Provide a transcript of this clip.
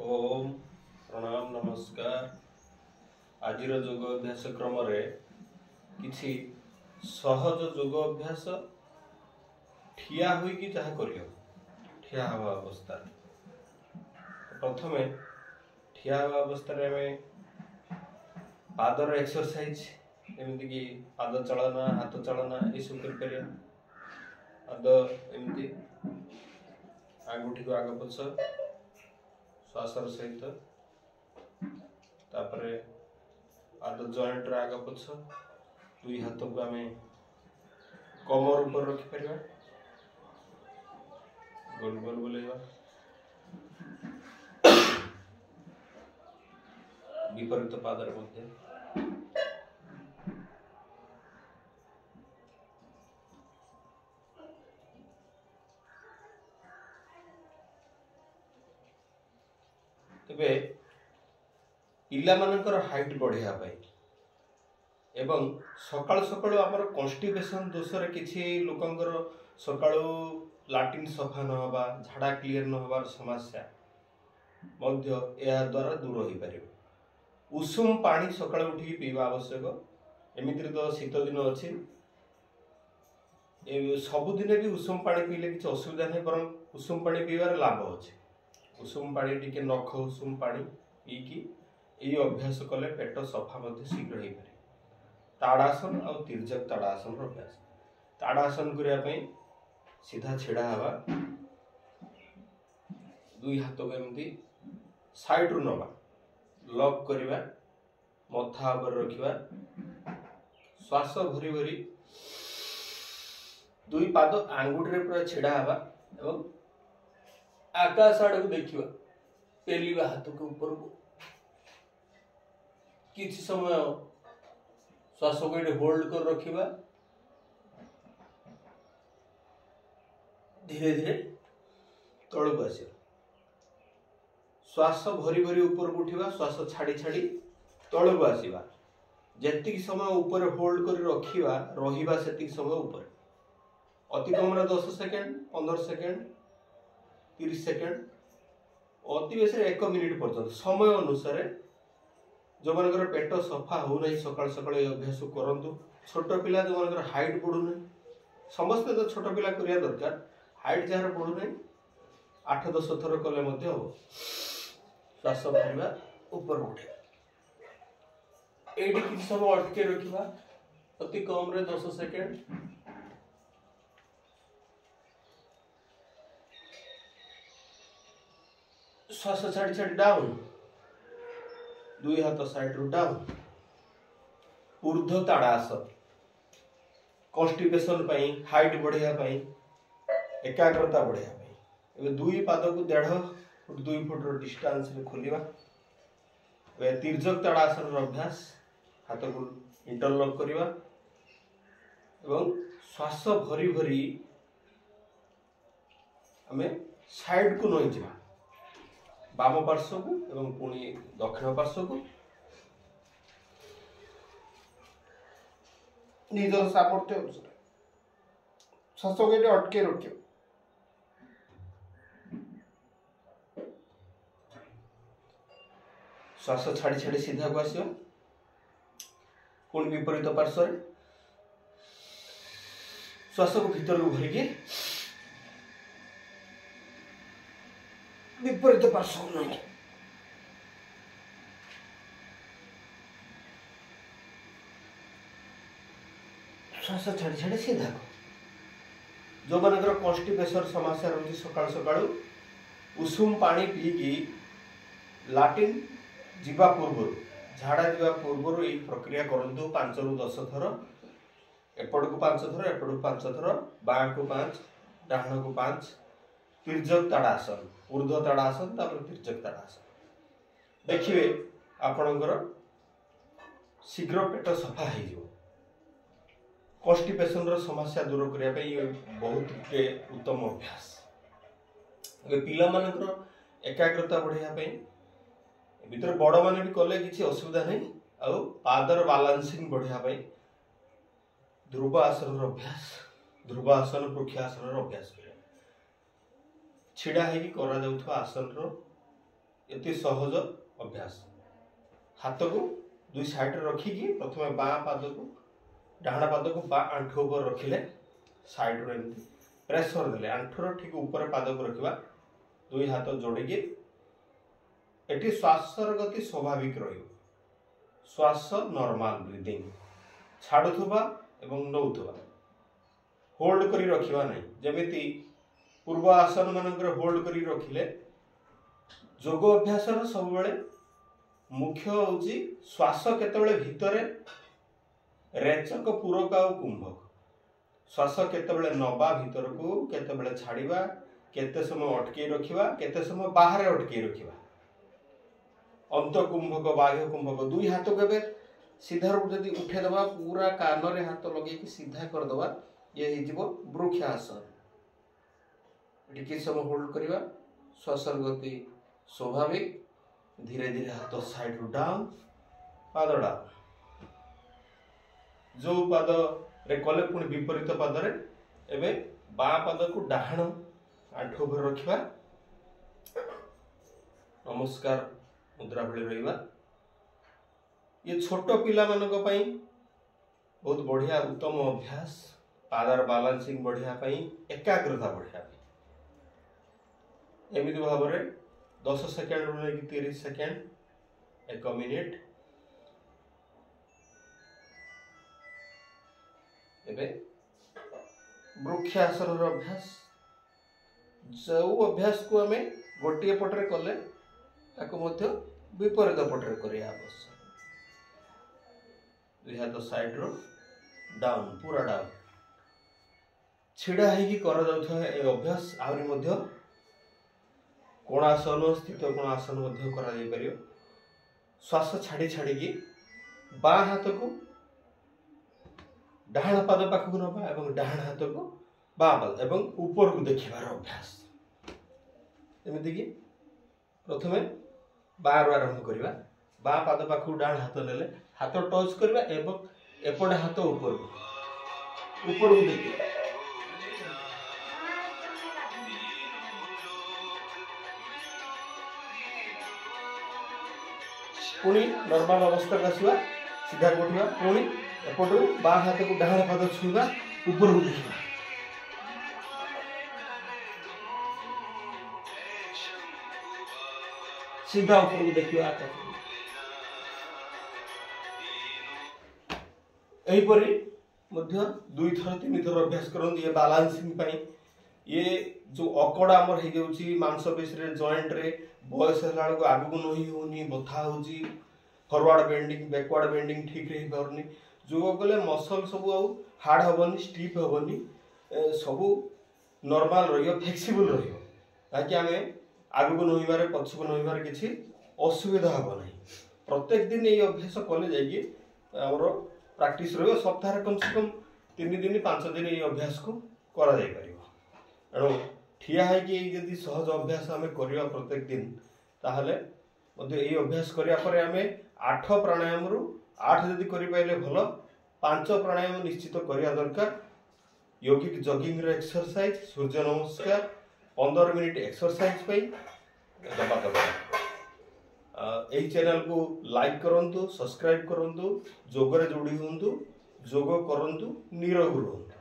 ओम प्रणाम नमस्कार। आज योग अभ्यास क्रम किसी सहज योग अभ्यास ठिया होइकी जहाँ करियो ठिया हवा अवस्था प्रथम ठिया हवा अवस्था पादर एक्सरसाइज एमती कि पाद चलना हाथ चलना ये सब कर पाद एमती आंगुठी को आग पछ श्वासर सहित तापरे पाद जॉइंट रे आग पछ दुई हाथ को आम कमर ऊपर रखिपर गोल गोल बुलेगा विपरीत पादर मध्य तेबे पिला मानकर हाइट बढ़िया एवं सकाल सकाल आमर कन्स्टिपेशन दोष रे किछि लोकंकर सकाल लाट्रिन सफा न होबा झाड़ा क्लियर न होबार समस्या मध्य या द्वारा दूर हो पारिबो। उषुम पानी सकाल उठी पीवा आवश्यक। एमिति तो शीत दिन अच्छी सबुदिने भी उषुम पानी पीले किसी असुविधा नहीं, बर उषुम पानी पीवार लाभ अच्छे। उषुम पानी टिके नख उषुम पानी पीकी ये अभ्यास कले पेट सफा शीघ्र हो पारे। ताड़ासन और तिर्यक ताड़ासन अभ्यास। ताड़ासन करने सीधा छिड़ा हवा दुई हाथ को एमती साइड रु नवा लॉक करवा मथा ऊपर रखिबा श्वास भरी भरी दुई पाद आंगुठी रे पूरा छिड़ा हवा एवं आकाश आड़ को देखिबा पेलिबा हाथ के ऊपर को किछि समय श्वास को होल्ड कर रखिबा धीरे धीरे तल को आसिबा श्वास भरी भरी ऊपर को उठिबा श्वास छाड़ी छाड़ी तल को आसिबा जेतिक समय ऊपर होल्ड कर रखिबा रहिबा सेतिक समय ऊपर अति कम 10 सेकेंड 15 सेकेंड 30 सेकेंड अति बेस 1 मिनिट पर्यंत समय अनुसार जो मनकर पेट सफा हो नहीं सकाल सकाल अभ्यास करंतु। छोट पिला जो मनकर हाइट बढ़ू नहीं समस्ते तो छोट पिला करिया दरकार हाइट जार बढ़ू नहीं 8-10 थर कले मध्य हो श्वास भरवा ऊपर उठे एडी किसी समय अटके रखिबा अति कम रे 10 सेकेंड श्वास छाड़ी छाड़ी डाउन दुई हाथ साइड रु डाउन। ऊर्ध्व ताड़ासन कन्स्टिपेशन हाइट बढ़िया एकाग्रता बढ़िया दुई पाद को 1.5-2 फुट डिस्टेंस में खोलिबा। तिर्यक ताड़ासन अभ्यास हाथ को इंटरलॉक करवा एवं श्वास भरी भरी आम साइड को नई जा बाम पार्श्व को एवं पुणी दक्षिण पार्श्व को निजर सामर्थ्य अनुसार श्वास को अटके रख श्वास छाड़ी छाड़ी सीधा को आस पुणी विपरीत पार्श्व श्वास को भीतर को भरिकी विपरीत पार्श्व नहीं श्वास छाड़ी छाड़ी सीधा को जो मनकर कन्स्टिपेशन समस्या रही सकाल सकाल उषुम पानी पीकी लाट्रिन जीवा पूर्व झाड़ा जीवा पूर्व यही प्रक्रिया करंतु 5-10 थर एपट को 5 थर एपट को 5 थर बाँ को 5 डाहण को 5 तिर्यक ताड़ासन ऊर्ध्व ताड़ासन तिर्यक ताड़ासन देखिए आपणकर शीघ्र पेट सफा हो कन्स्टिपेशन समस्या दूर करने बहुत उत्तम अभ्यास। पिला मानकर एकाग्रता बढ़िया भीतर बड़ माने भी कले किसी असुविधा नहीं आ पादर बालांसिंग बढ़िया ध्रुव आसन अभ्यास ध्रुव आसन वृक्षासन अभ्यास छिड़ा है आसन ये सहज अभ्यास। हाथ को दुई साइड रखिकी प्रथम बाँ पाद को डाहाण पाद को बाँ आंठु ऊपर रखिले साइड रो एमती प्रेशर देले आंठुर ठीक ऊपर पाद को रखिबा दुई हाथ जोड़िकी एटी श्वासर गति स्वाभाविक रहिबो। श्वास नॉर्मल ब्रीदिंग छाड़ुथुबा एवं नौथुबा होल्ड करी रखिबा नहीं। जेमिति पूर्व आसन मानकर होल्ड करी रखिले जोग अभ्यास सब बेले मुख्य होची श्वास केतबेले भितरे रेचक पूरक आ कुंभक श्वास केतबेले नबा भीतर को केतबेले छाड़िबा केते समय अटके रखिबा केते समय बाहर अटके रखिबा। अंत कुंभक बाह्य कुंभक दुई हाथ को सीधा जदि उठे दबा पूरा कान रे हाथ लगे कि सीधा कर दबा ये हिजिबो वृक्षासन। एटी समय होल्ड करिबा श्वासर गति स्वाभाविक धीरे धीरे हाथ साइड रु डाउन पाद डाउन जो पाद रे कले पुणी विपरीत पाद रे एबे बाँ पाद को डाहाण आंठु ऊपर रखिबा नमस्कार मुद्रा भली रहिबा। ये छोट पिला मानक पई बहुत बढ़िया उत्तम अभ्यास पादर बैलेंसिंग बढ़िया पई एकाग्रता बढ़िया पई एमिति भाव रे 10 सेकेंड रु लेकि 30 सेकेंड 1 मिनिट एबे वृक्षासन अभ्यास जो अभ्यास को हमें गोटे पटरे कले ताको मध्य विपरीत पटरे करिया आवश्यक। दुई हाथ साइड रो डाउन पूरा डाउन छिड़ा है कर अभ्यास आहरी मध्य कोणासन स्थित कोणासन मध्य करा जाय परियो। श्वास छाड़ी छाड़ी की बाँ हाथ को डाहाण पाद पाखक नबा एवं डाहाण हाथ को बाँ पाद एवं ऊपर को देखिबार अभ्यास। एमिति की प्रथमे बाँ रो आरंभ करिबा बाँ पाद पाखक डाहाण हाथ नेले हाथ टच करिबा एवं एपटे हाथ ऊपर को देखिबा। पुणी नॉर्मल अवस्था का आसवा सीधा उठा पुणी एपटू बाँ हाथ को डाहाण पाद छुईबा ऊपर को देखिबा। सीधा ऊपर को देखिबा। एहीपरि मध्य 2 थर 3 थर अभ्यास करन ये बैलेंसिंग पाई। ये जो अकड़ा हमर हे जाउची मांसपेशी रे जॉइंट रे बॉयस हला को आगु नही होनी बथा होची फॉरवर्ड बेंडिंग बैकवर्ड बेंडिंग ठीक रही परनी जो गले मसल सब आ हार्ड हबनी स्टिफ हबनी सब नॉर्मल रहियो फ्लेक्सिबल रहियो ताकि हमें आगु नहिबारे पछको नहिबारे किछि असुविधा हबो नहीं। प्रत्येक दिन ये अभ्यास कले जाइए हमर प्रैक्टिस रहियो सप्ताह कम से कम 3 दिन 5 दिन ये अभ्यास को करा जाय परियो। एणु ठिया है कि यदि सहज अभ्यास आम करवा प्रत्येक दिन ताहले मध्य ये अभ्यास करिया परे आमे 8 प्राणायाम रु 8 जदि करि पाइले भलो 5 प्राणायाम निश्चित करिया दरकार। योगिक जॉगिंग रे एक्सरसाइज सूर्य नमस्कार 15 मिनिट एक्सरसाइज पई दबा दबा एही चैनल को लाइक करंतु सब्सक्राइब करंतु जोगरे जोड़ी हुंतु जोग करंतु निरोग रहंतु।